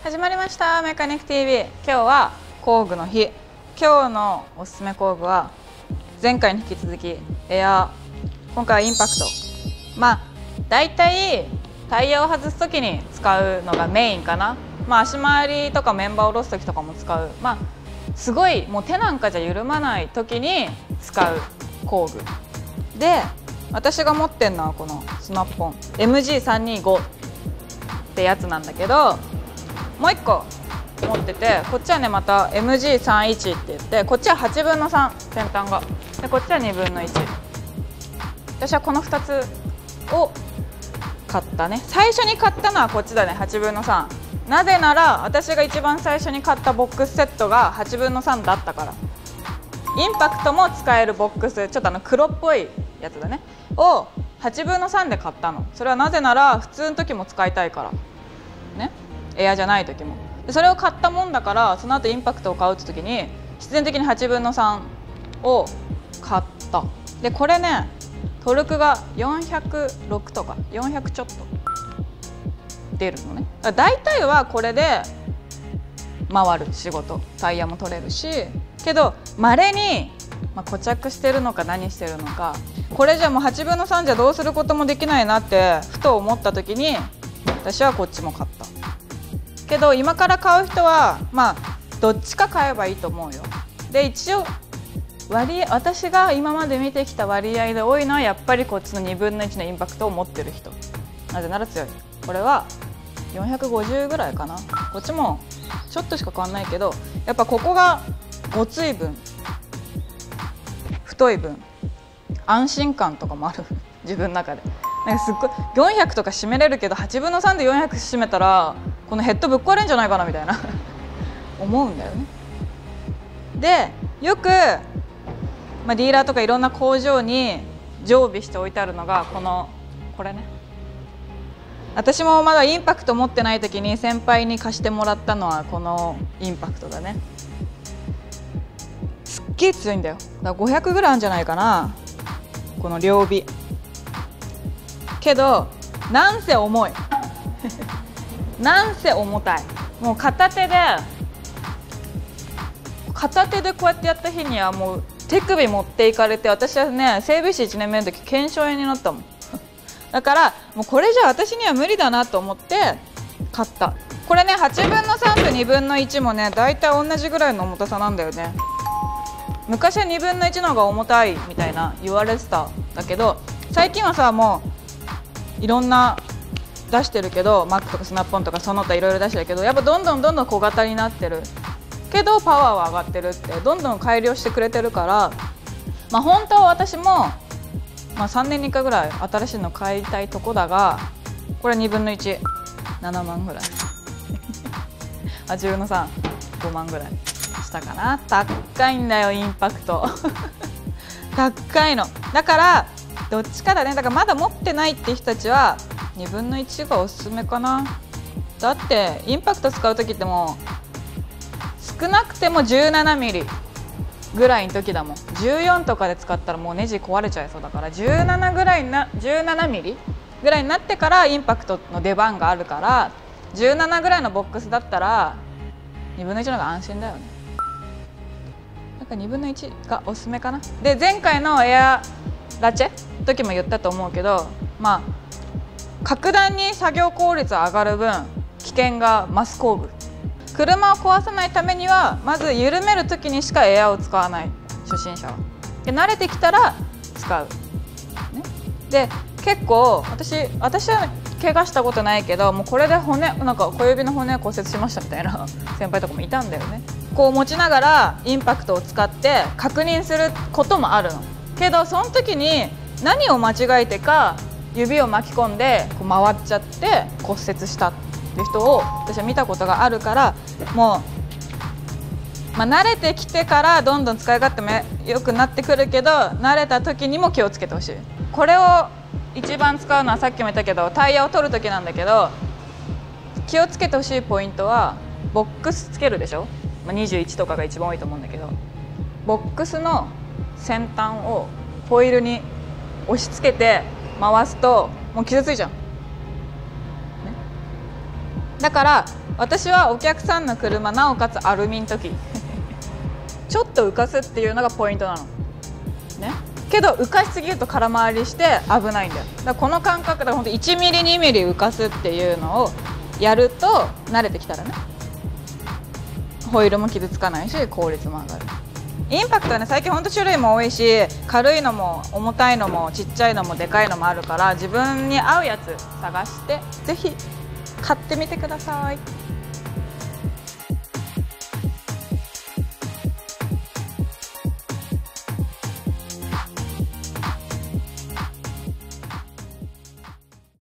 始まりましたメカニック TV。 今日は工具の日。今日のおすすめ工具は前回に引き続きエアー。今回はインパクト。だいたいタイヤを外す時に使うのがメインかな。足回りとかメンバーを下ろす時とかも使う。すごいもう手なんかじゃ緩まない時に使う工具で、私が持ってるのはこのスナッポン MG325 ってやつなんだけど、もう1個持ってて、こっちはねまた MG31 って言って、こっちは8分の3先端がで、こっちは2分の1。私はこの2つを買ったね。最初に買ったのはこっちだね、8分の3。なぜなら私が一番最初に買ったボックスセットが8分の3だったから。インパクトも使えるボックス、ちょっと黒っぽいやつだねを8分の3で買ったの。それはなぜなら普通の時も使いたいからね、エアじゃない時も。それを買ったもんだから、その後インパクトを買うって時に必然的に8分の3を買った。でこれね、トルクが406とか400ちょっと出るのね。大体はこれで回る仕事、タイヤも取れるし、けどまれに、固着してるのか何してるのか、これじゃもう8分の3じゃどうすることもできないなってふと思った時に、私はこっちも買った。けど今から買う人はどっちか買えばいいと思うよ。で一応私が今まで見てきた割合で多いのはやっぱりこっちの2分の1のインパクトを持ってる人。なぜなら強い。これは450ぐらいかな。こっちもちょっとしか変わんないけど、やっぱここがごつい分太い分安心感とかもある自分の中で。なんかすっごい400とか締めれるけど、8分の3で400締めたらこのヘッドぶっ壊れんじゃないかなみたいな思うんだよね。でよく、ディーラーとかいろんな工場に常備しておいてあるのがこれね。私もまだインパクト持ってない時に先輩に貸してもらったのはこのインパクトだね。すっげえ強いんだよ。だから500ぐらいあるんじゃないかな、この両尾。けどなんせ重いなんせ重たい。もう片手でこうやってやった日にはもう手首持っていかれて、私はね整備士1年目の時腱鞘炎になったもんだからもうこれじゃ私には無理だなと思って買った。これね8分の3と2分の1もね大体同じぐらいの重たさなんだよね。昔は2分の1の方が重たいみたいな言われてたんだけど、最近はさもういろんな出してるけど、マックとかスナッポンとかその他いろいろ出してるけど、やっぱどんどん小型になってるけどパワーは上がってるって、どんどん改良してくれてるから、本当は私も、3年に1回ぐらい新しいの買いたいとこだが、これ2分の1、7万ぐらい8分の3、5万ぐらいしたかな。高いんだよインパクト高いの。だからどっちかだね。だからまだ持ってないって人たちは2分の1がおすすめかな。だってインパクト使う時ってもう少なくても17ミリぐらいの時だもん。14とかで使ったらもうネジ壊れちゃいそうだから、17ミリぐらいになってからインパクトの出番があるから、17ぐらいのボックスだったら2分の1の方が安心だよね。だから2分の1がおすすめかな。で前回のエアラチェの時も言ったと思うけど、格段に作業効率上がる分危険が増す工具。車を壊さないためにはまず緩める時にしかエアを使わない、初心者は。で慣れてきたら使う、ね、で結構私は怪我したことないけど、もうこれでなんか小指の骨骨折しましたみたいな先輩とかもいたんだよね。こう持ちながらインパクトを使って確認することもあるの。けどその時に何を間違えてか指を巻き込んでこう回っちゃって骨折したっていう人を私は見たことがあるから、もう、慣れてきてからどんどん使い勝手も良くなってくるけど、慣れた時にも気をつけてほしい。これを一番使うのはさっきも言ったけどタイヤを取る時なんだけど、気をつけてほしいポイントはボックスつけるでしょ、21とかが一番多いと思うんだけど、ボックスの先端をホイールに押し付けて回すともう傷ついちゃう、ね、だから私はお客さんの車なおかつアルミの時ちょっと浮かすっていうのがポイントなのね。けど浮かしすぎると空回りして危ないんだよ。だからこの感覚で本当1ミリ2ミリ浮かすっていうのをやると慣れてきたらね、ホイールも傷つかないし効率も上がる。インパクトはね最近ほんと種類も多いし、軽いのも重たいのもちっちゃいのもでかいのもあるから、自分に合うやつ探してぜひ買ってみてください。